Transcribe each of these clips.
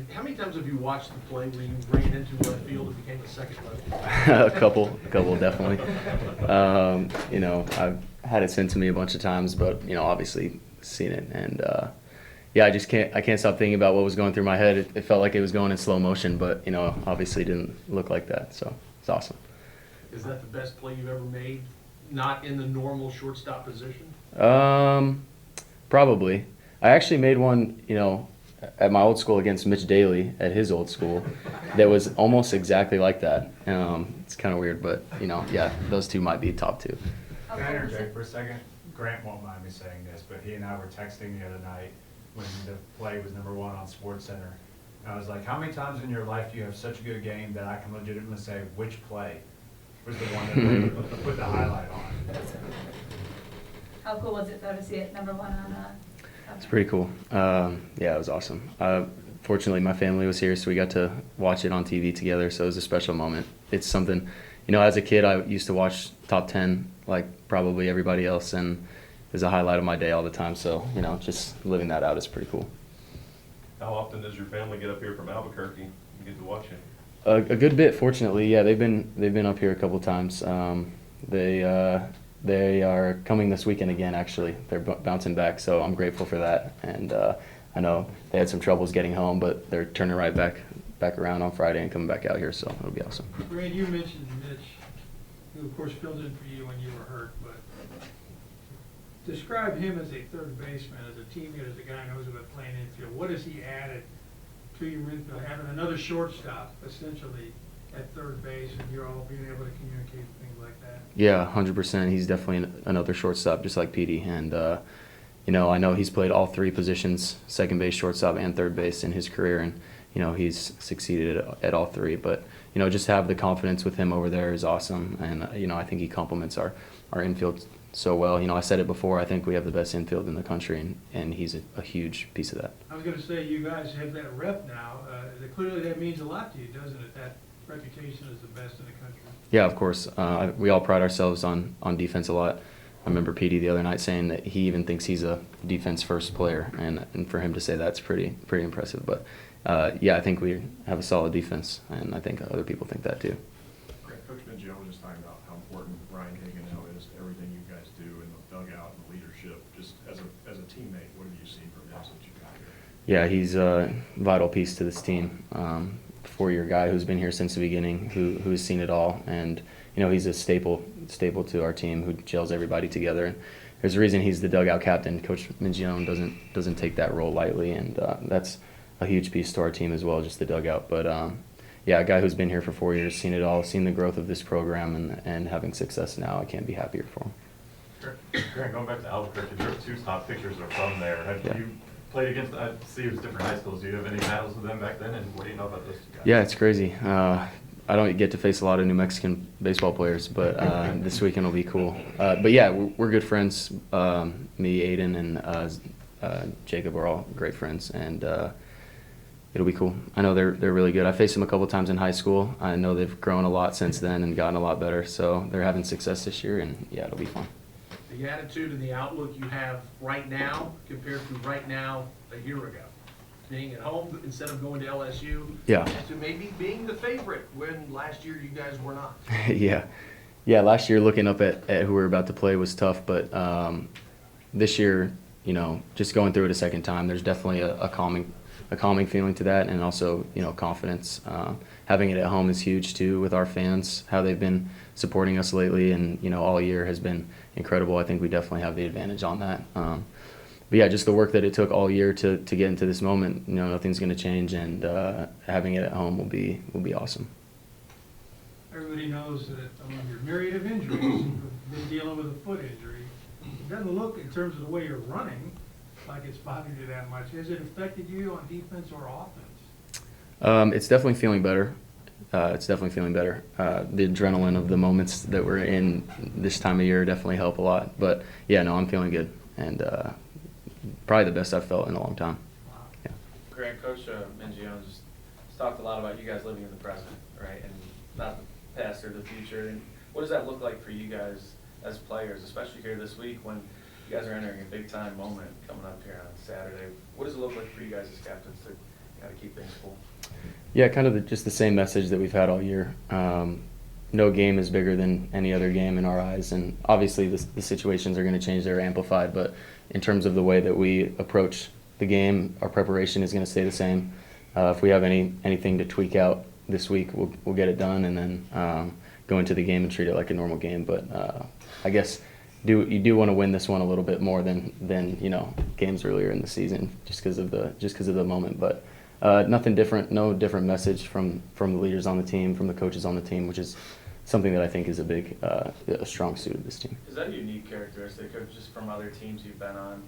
And how many times have you watched the play where you ran into left field and became a second left? A couple definitely. I've had it sent to me a bunch of times, but obviously seen it, and yeah, I can't stop thinking about what was going through my head. It felt like it was going in slow motion, but obviously didn't look like that. So it's awesome. Is that the best play you've ever made? Not in the normal shortstop position? Probably. I actually made one, at my old school against Mitch Daly at his old school that was almost exactly like that. It's kind of weird, but, yeah, those two might be top two. Can I interject for a second? Grant won't mind me saying this, but he and I were texting the other night when the play was #1 on SportsCenter. I was like, how many times in your life do you have such a good game that I can legitimately say which play was the one that they put the highlight on? How cool was it though to see it #1 on It's pretty cool. Yeah, it was awesome. Fortunately, my family was here, so we got to watch it on TV together, so it was a special moment. It's something, as a kid, I used to watch Top 10 like probably everybody else, and it was a highlight of my day all the time, so, just living that out is pretty cool. How often does your family get up here from Albuquerque and get to watch it? A good bit, fortunately. Yeah, they've been up here a couple times. They are coming this weekend again. Actually, they're bouncing back, so I'm grateful for that. And I know they had some troubles getting home, but they're turning right back around on Friday and coming back out here, so it'll be awesome. Brad, you mentioned Mitch, who of course filled in for you when you were hurt, but describe him as a third baseman, as a teammate, as a guy who knows about playing infield. What has he added to your infield, having another shortstop essentially at third base, and you're all being able to communicate and things like that? Yeah, 100%. He's definitely another shortstop, just like Petey. And I know he's played all three positions, second base, shortstop, and third base in his career, and he's succeeded at all three. But just have the confidence with him over there is awesome, and I think he complements our infield so well. I said it before, I think we have the best infield in the country, and he's a huge piece of that. I was going to say, you guys have that rep now. Clearly that means a lot to you, doesn't it? That reputation is the best in the country. Yeah, of course. We all pride ourselves on defense a lot. I remember Petey the other night saying that he even thinks he's a defense-first player, and for him to say that's pretty impressive. But yeah, I think we have a solid defense, and I think other people think that too. Coach Mangio was just talking about how important Ryan Hagenow is to everything you guys do in the dugout and leadership. Just as a teammate, what have you seen from him since you got here? Yeah, he's a vital piece to this team. 4-year guy who's been here since the beginning, who's seen it all, and he's a staple to our team who gels everybody together. And there's a reason he's the dugout captain. Coach Mingione doesn't take that role lightly, and that's a huge piece to our team as well, just the dugout. But yeah, a guy who's been here for 4 years, seen it all, seen the growth of this program, and having success now, I can't be happier for him. Grant, going back to Albuquerque, your two top pitchers are from there. Have you played against, I see it was different high schools. Do you have any battles with them back then, and what do you know about those two guys? Yeah, it's crazy. I don't get to face a lot of New Mexican baseball players, but this weekend will be cool. But yeah, we're good friends. Me, Aiden, and Jacob are all great friends, and it'll be cool. I know they're really good. I faced them a couple times in high school. I know they've grown a lot since then and gotten a lot better, so they're having success this year, and yeah, it'll be fun. The attitude and the outlook you have right now compared to right now a year ago, being at home instead of going to LSU, Yeah. to maybe being the favorite when last year you guys were not. Yeah. Last year looking up at who we were about to play was tough, but this year, just going through it a second time, there's definitely a calming feeling to that, and also confidence. Having it at home is huge too with our fans. How they've been supporting us lately, and all year has been incredible. I think we definitely have the advantage on that. But yeah, just the work that it took all year to get into this moment. Nothing's going to change, and having it at home will be awesome. Everybody knows that among your myriad of injuries, you've been dealing with a foot injury. It doesn't look, in terms of the way you're running, like it's bothered you that much. Has it affected you on defense or offense? It's definitely feeling better. The adrenaline of the moments that we're in this time of year definitely help a lot. But yeah, no, I'm feeling good, and probably the best I've felt in a long time. Wow. Yeah. Grant, Coach Mingione just talked a lot about you guys living in the present, right, and not the past or the future. And what does that look like for you guys as players, especially here this week when you guys are entering a big-time moment coming up here on Saturday? What does it look like for you guys as captains to gotta keep things full. Yeah, kind of just the same message that we've had all year. No game is bigger than any other game in our eyes, and obviously the situations are going to change, they're amplified, but in terms of the way that we approach the game, our preparation is going to stay the same. If we have anything to tweak out this week, we'll get it done, and then go into the game and treat it like a normal game. But I guess you do want to win this one a little bit more than games earlier in the season, just because of the moment. But nothing different, no different message from the leaders on the team, from the coaches on the team, which is something that I think is a strong suit of this team. Is that a unique characteristic of just from other teams you've been on?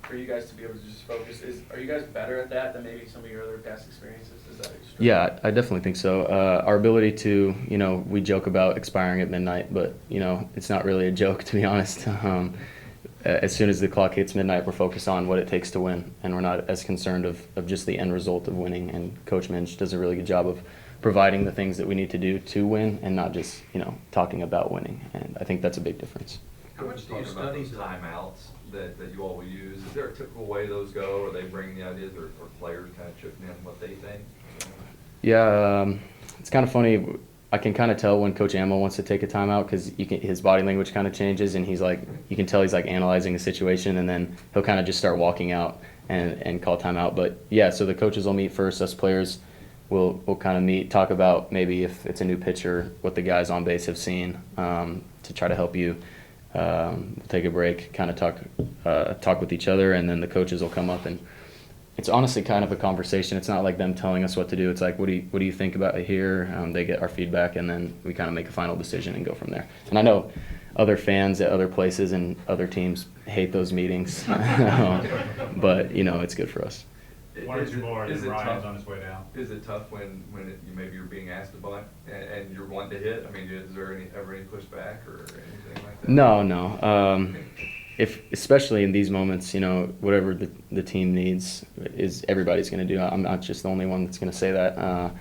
For you guys to be able to just focus, are you guys better at that than maybe some of your other past experiences? Is that extreme? Yeah, I definitely think so. Our ability to, we joke about expiring at midnight, but, it's not really a joke, to be honest. As soon as the clock hits midnight, we're focused on what it takes to win, and we're not as concerned of just the end result of winning. And Coach Minch does a really good job of providing the things that we need to do to win, and not just, talking about winning. And I think that's a big difference. How much do you Talking about study those the timeouts that you all will use? Is there a typical way those go? Are they bringing the ideas, or players kind of chipping in what they think? Yeah, it's kind of funny. I can kind of tell when Coach Amo wants to take a timeout, because his body language kind of changes, and you can tell he's like analyzing the situation, and then he'll kind of just start walking out and call timeout. But yeah, so the coaches will meet first. Us players will kind of meet, talk about maybe if it's a new pitcher, what the guys on base have seen, to try to help you. We'll take a break, kind of talk with each other, and then the coaches will come up, and it's honestly kind of a conversation. It's not like them telling us what to do. It's like, what do you think about it here? They get our feedback, and then we kind of make a final decision and go from there. And I know other fans at other places and other teams hate those meetings, but it's good for us. One or two more, Is and it Ryan's tough? on his way down. Is it tough when maybe you're being asked to bunt and you're wanting to hit? I mean, is there ever any pushback or anything like that? No. Especially in these moments, whatever the team needs is everybody's going to do. I'm not just the only one that's going to say that.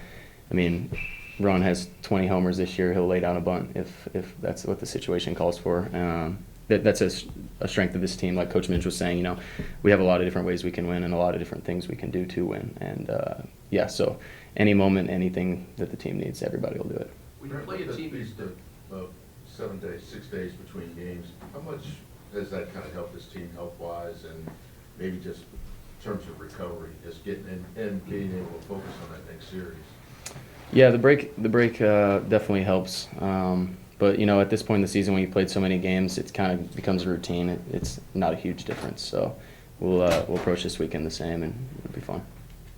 Ron has 20 homers this year. He'll lay down a bunt if that's what the situation calls for. That's a strength of this team. Like Coach Minch was saying, we have a lot of different ways we can win and a lot of different things we can do to win. And so any moment, anything that the team needs, everybody will do it. when you play a team? These 7 days, 6 days between games, how much has that kind of helped this team health-wise, and maybe just in terms of recovery, just getting in and being able to focus on that next series? Yeah, the break definitely helps. But at this point in the season, when you played so many games, it kind of becomes a routine. It's not a huge difference. So we'll approach this weekend the same, and it'll be fun.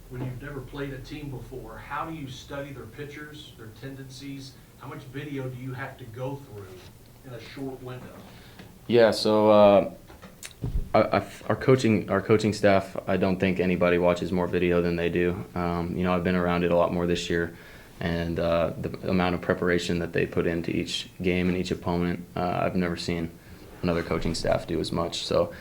When you've never played a team before, how do you study their pitchers, their tendencies? How much video do you have to go through in a short window? Yeah, so our coaching staff, I don't think anybody watches more video than they do. I've been around it a lot more this year, and the amount of preparation that they put into each game and each opponent, I've never seen another coaching staff do as much. So,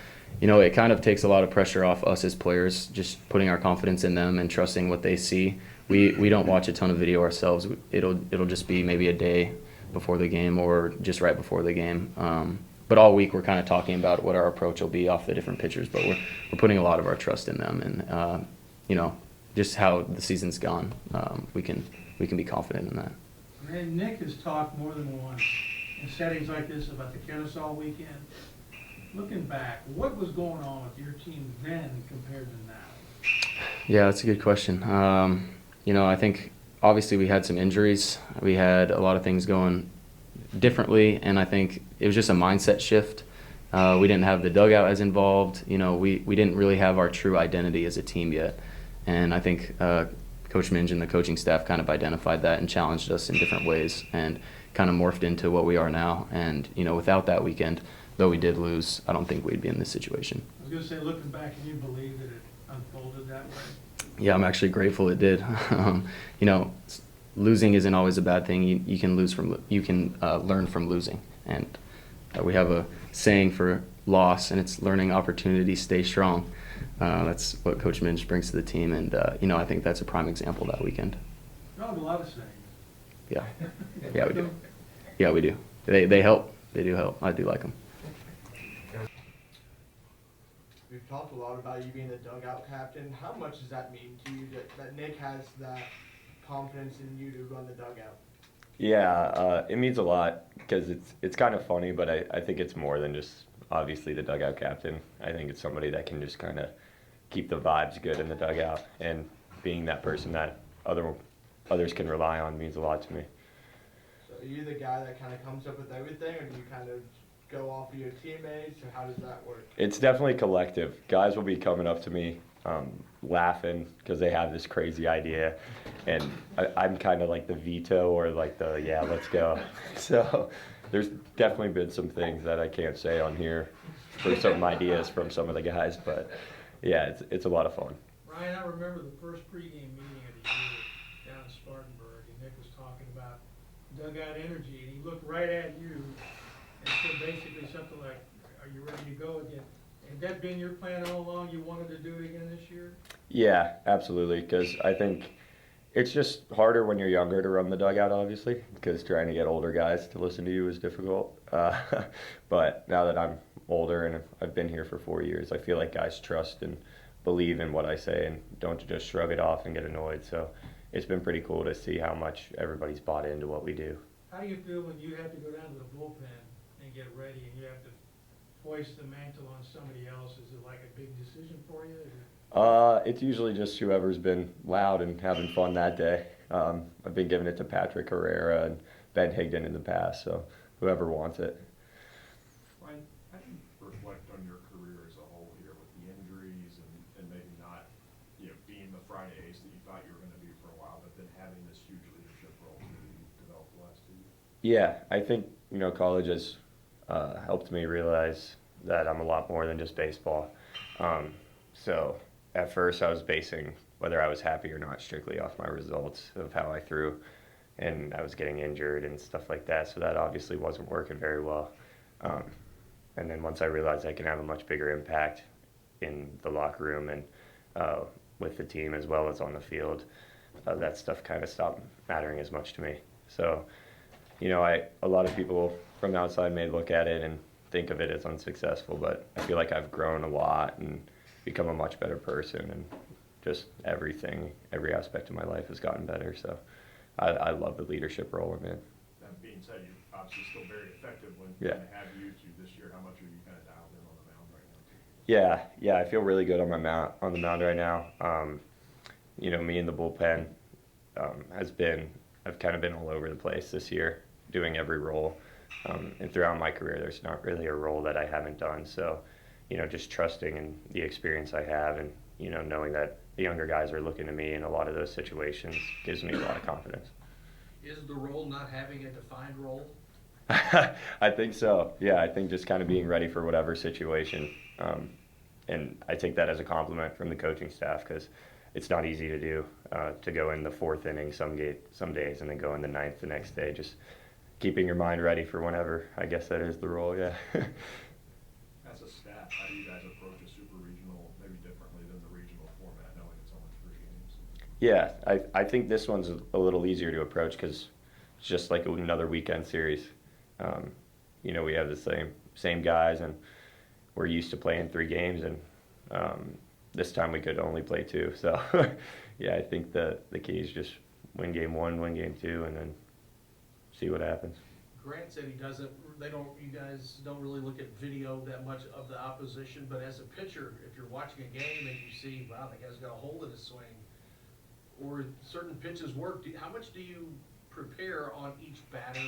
it kind of takes a lot of pressure off us as players, just putting our confidence in them and trusting what they see. We don't watch a ton of video ourselves. It'll just be maybe a day before the game or just right before the game. But all week we're kind of talking about what our approach will be off the different pitchers. But we're putting a lot of our trust in them, and just how the season's gone, we can be confident in that. And Nick has talked more than once in settings like this about the Kennesaw weekend. Looking back, what was going on with your team then compared to now? Yeah, that's a good question. I think obviously we had some injuries. We had a lot of things going differently, and I think it was just a mindset shift. We didn't have the dugout as involved. We didn't really have our true identity as a team yet. And I think Coach Minge and the coaching staff kind of identified that and challenged us in different ways and kind of morphed into what we are now. And, without that weekend, though we did lose, I don't think we'd be in this situation. I was going to say, looking back, can you believe that it unfolded that way? Yeah, I'm actually grateful it did. Losing isn't always a bad thing. You can learn from losing, and we have a saying for loss, and it's learning opportunity, stay strong. That's what Coach Minch brings to the team, and I think that's a prime example that weekend. You have a lot of sayings. Yeah, we do. Yeah, we do. They help. They do help. I do like them. we've talked a lot about you being the dugout captain. How much does that mean to you that Nick has that confidence in you to run the dugout? Yeah, it means a lot because it's kind of funny, but I think it's more than just obviously the dugout captain. I think it's somebody that can just kind of keep the vibes good in the dugout, and being that person that others can rely on means a lot to me. So are you the guy that kind of comes up with everything, or do you kind of go off of your teammates, or how does that work? It's definitely collective. Guys will be coming up to me laughing because they have this crazy idea, and I'm kind of like the veto or like the yeah, let's go. So there's definitely been some things that I can't say on here for some ideas from some of the guys, but yeah, it's a lot of fun. Ryan, I remember the first pregame meeting of the year down in Spartanburg, and Nick was talking about dugout energy, and he looked right at you and said basically something like, "Are you ready to go again?" Had that been your plan all along? You wanted to do it again this year? Yeah, absolutely, because I think it's just harder when you're younger to run the dugout, obviously, because trying to get older guys to listen to you is difficult. But now that I'm older and I've been here for 4 years, I feel like guys trust and believe in what I say and don't just shrug it off and get annoyed. So it's been pretty cool to see how much everybody's bought into what we do. How do you feel when you have to go down to the bullpen and get ready and you have to hoist the mantle on somebody else? Is it like a big decision for you? It's usually just whoever's been loud and having fun that day. I've been giving it to Patrick Herrera and Ben Higdon in the past, so whoever wants it. Ryan, how do you reflect on your career as a whole here with the injuries and maybe not, being the Friday ace that you thought you were going to be for a while, but then having this huge leadership role that you've developed the last 2 years? Yeah, I think, college has helped me realize that I'm a lot more than just baseball. So at first I was basing whether I was happy or not strictly off my results of how I threw, and I was getting injured and stuff like that, so that obviously wasn't working very well. And then once I realized I can have a much bigger impact in the locker room and with the team as well as on the field, that stuff kind of stopped mattering as much to me. So, a lot of people from the outside may look at it and think of it as unsuccessful, but I feel like I've grown a lot and become a much better person, and just every aspect of my life has gotten better. So I love the leadership role I'm in. That being said, you're obviously still very effective when Yeah. they have used you this year. How much are you kind of dialed in on the mound right now? Yeah, I feel really good on the mound right now. Me and the bullpen I've kind of been all over the place this year, doing every role. And throughout my career, there's not really a role that I haven't done. So, just trusting in the experience I have, and, knowing that the younger guys are looking to me in a lot of those situations gives me a lot of confidence. Is the role not having a defined role? I think so. Yeah, I think just kind of being ready for whatever situation. And I take that as a compliment from the coaching staff, because it's not easy to do, to go in the 4th inning some days and then go in the 9th the next day. Just keeping your mind ready for whenever. I guess that is the role, yeah. As a staff, how do you guys approach a super regional maybe differently than the regional format, knowing it's only 3 games? Yeah, I think this one's a little easier to approach because it's just like another weekend series. We have the same guys, and we're used to playing 3 games, and this time we could only play 2. So, yeah, I think the key is just win game 1, win game 2, and then see what happens. Grant said you guys don't really look at video that much of the opposition, but as a pitcher, if you're watching a game and you see, wow, the guy's got a hole in his swing, or certain pitches work, how much do you prepare on each batter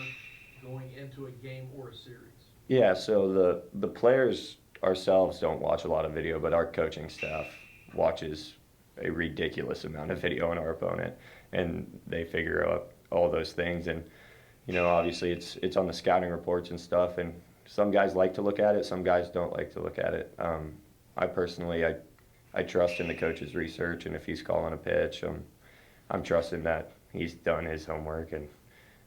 going into a game or a series? Yeah, so the players ourselves don't watch a lot of video, but our coaching staff watches a ridiculous amount of video on our opponent, and they figure out all those things. And obviously it's on the scouting reports and stuff, and some guys like to look at it, some guys don't like to look at it. I personally, I trust in the coach's research, and if he's calling a pitch, I'm trusting that he's done his homework, and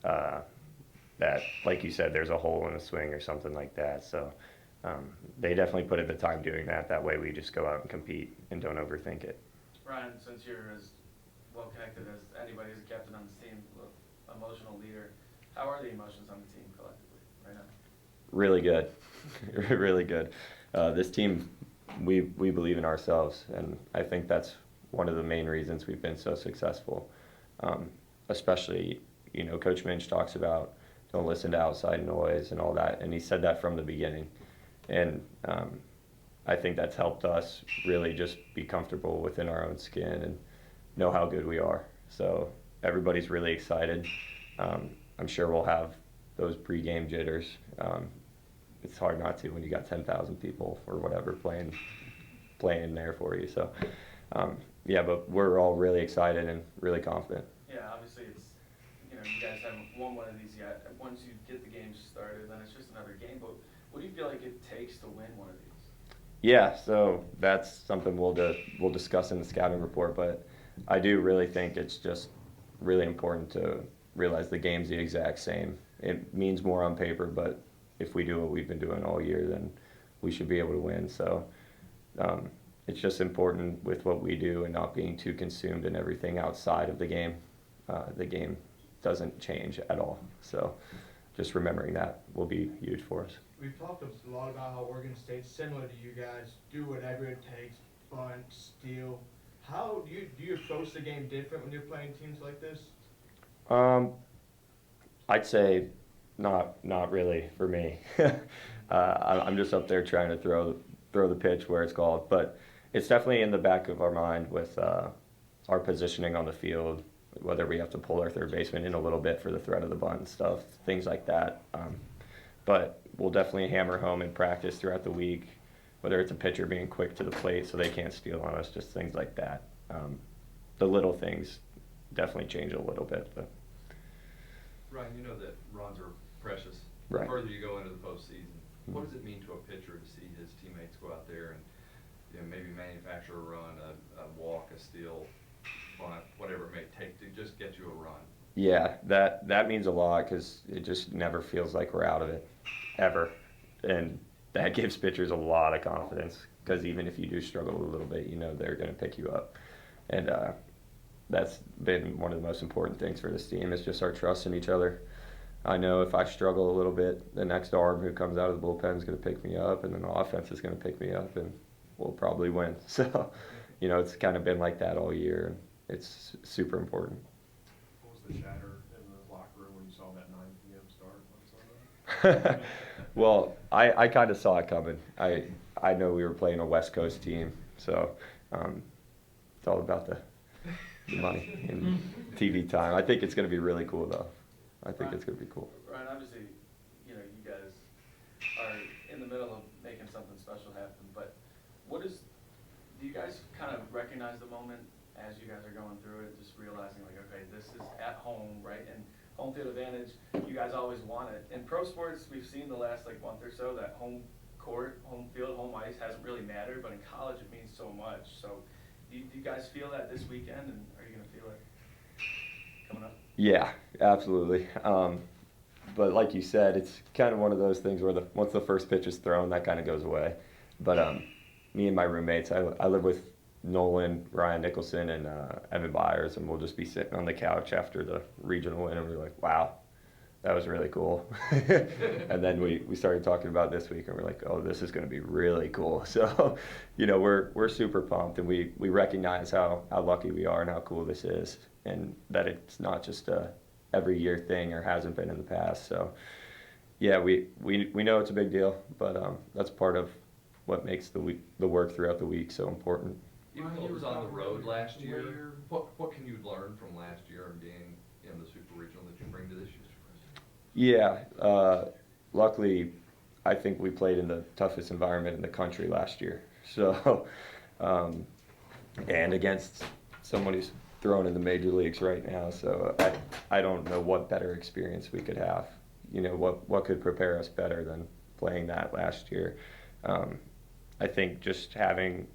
that, like you said, there's a hole in the swing or something like that. So they definitely put in the time doing that. That way we just go out and compete and don't overthink it. Ryan, since you're as well connected as anybody who's a captain on this team, emotional leader, how are the emotions on the team collectively right now? Really good. Really good. This team we believe in ourselves, and I think that's one of the main reasons we've been so successful. Especially, Coach Minch talks about don't listen to outside noise and all that, and he said that from the beginning. And I think that's helped us really just be comfortable within our own skin and know how good we are. So everybody's really excited. I'm sure we'll have those pregame jitters. It's hard not to when you got 10,000 people or whatever playing there for you. So yeah, but we're all really excited and really confident. Yeah, obviously it's, you guys haven't won one of these yet. Once you get the games started, then it's just another game. But what do you feel like it takes to win one of these? Yeah, so that's something we'll discuss in the scouting report. But I do really think it's just really important to realize the game's the exact same. It means more on paper, but if we do what we've been doing all year, then we should be able to win. So it's just important with what we do and not being too consumed in everything outside of the game. The game doesn't change at all. So just remembering that will be huge for us. We've talked a lot about how Oregon State's similar to you guys, do whatever it takes, bunt, steal. How do you approach the game different when you're playing teams like this? I'd say not really for me. I'm just up there trying to throw the pitch where it's called, but it's definitely in the back of our mind with our positioning on the field, whether we have to pull our third baseman in a little bit for the threat of the bunt and stuff, things like that. But we'll definitely hammer home in practice throughout the week, whether it's a pitcher being quick to the plate so they can't steal on us, just things like that. The little things definitely change a little bit. But Ryan, you know that runs are precious. Right. The further you go into the postseason, what does it mean to a pitcher to see his teammates go out there and maybe manufacture a run, a walk, a steal, bunt, whatever it may take to just get you a run? yeah, that means a lot because it just never feels like we're out of it, ever. And that gives pitchers a lot of confidence because even if you do struggle a little bit, they're going to pick you up. And that's been one of the most important things for this team is just our trust in each other. I know if I struggle a little bit, the next arm who comes out of the bullpen is going to pick me up, and then the offense is going to pick me up, and we'll probably win. So, it's kind of been like that all year, and it's super important. What was the chatter in the locker room when you saw that 9 p.m. start on Sunday? Well, I kind of saw it coming. I know we were playing a West Coast team, so it's all about the money and TV time. I think it's going to be really cool, though. I think it's going to be cool. Ryan, obviously, you guys are in the middle of making something special happen, but do you guys kind of recognize the moment as you guys are going through it, just realizing like, okay, this is at home, right? And home field advantage, you guys always want it. In pro sports, we've seen the last month or so that home court, home field, home ice hasn't really mattered, but in college it means so much. So do you guys feel that this weekend, and are you going to feel it coming up? Yeah, absolutely. But like you said, it's kind of one of those things where once the first pitch is thrown, that kind of goes away. But me and my roommates, I live with Nolan, Ryan Nicholson, and Evan Byers, and we'll just be sitting on the couch after the regional win, and we're like, wow, that was really cool. And then we started talking about this week, and we're like, oh, this is going to be really cool. So, we're super pumped, and we recognize how lucky we are and how cool this is, and that it's not just a every year thing or hasn't been in the past. So, yeah, we know it's a big deal, but that's part of what makes the work throughout the week so important. Even though it was on the road last year, what can you learn from last year and being in the Super Regional that you bring to this year's Super Regional? Yeah, luckily, I think we played in the toughest environment in the country last year. So, and against someone who's thrown in the major leagues right now. So I don't know what better experience we could have. What could prepare us better than playing that last year? I think just having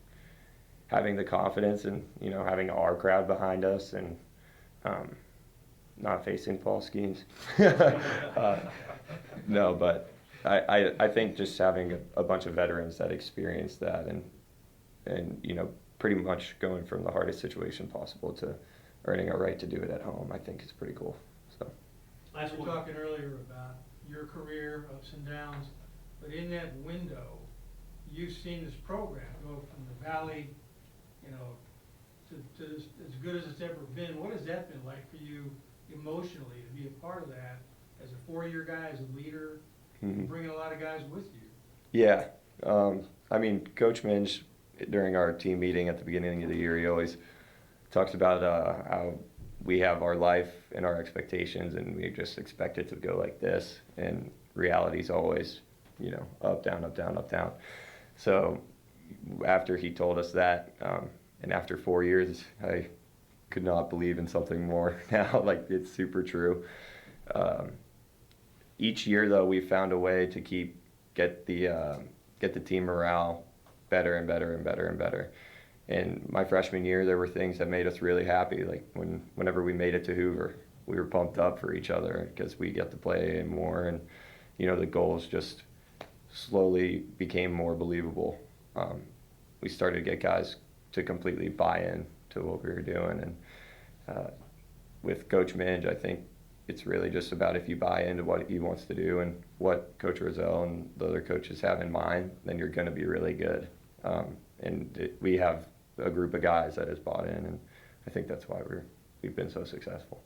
the confidence and having our crowd behind us and not facing false schemes. No, but I think just having a bunch of veterans that experience that and pretty much going from the hardest situation possible to earning a right to do it at home, I think is pretty cool. So. You were talking earlier about your career, ups and downs, but in that window, you've seen this program go from the valley, you know, to as good as it's ever been. What has that been like for you emotionally to be a part of that as a four-year guy, as a leader, bringing a lot of guys with you? Yeah. I mean, Coach Minge, during our team meeting at the beginning of the year, he always talks about how we have our life and our expectations, and we just expect it to go like this. And reality's always, you know, up, down, up, down, up, down. So after he told us that, and after 4 years, I could not believe in something more now. Like, it's super true. Each year, though, we found a way to get the team morale better and better and better and better. And my freshman year, there were things that made us really happy. Like whenever we made it to Hoover, we were pumped up for each other because we got to play more, and you know, the goals just slowly became more believable. We started to get guys to completely buy in to what we were doing, and with Coach Minge, I think it's really just about if you buy into what he wants to do and what Coach Rozelle and the other coaches have in mind, then you're going to be really good. We have a group of guys that has bought in, and I think that's why we've been so successful.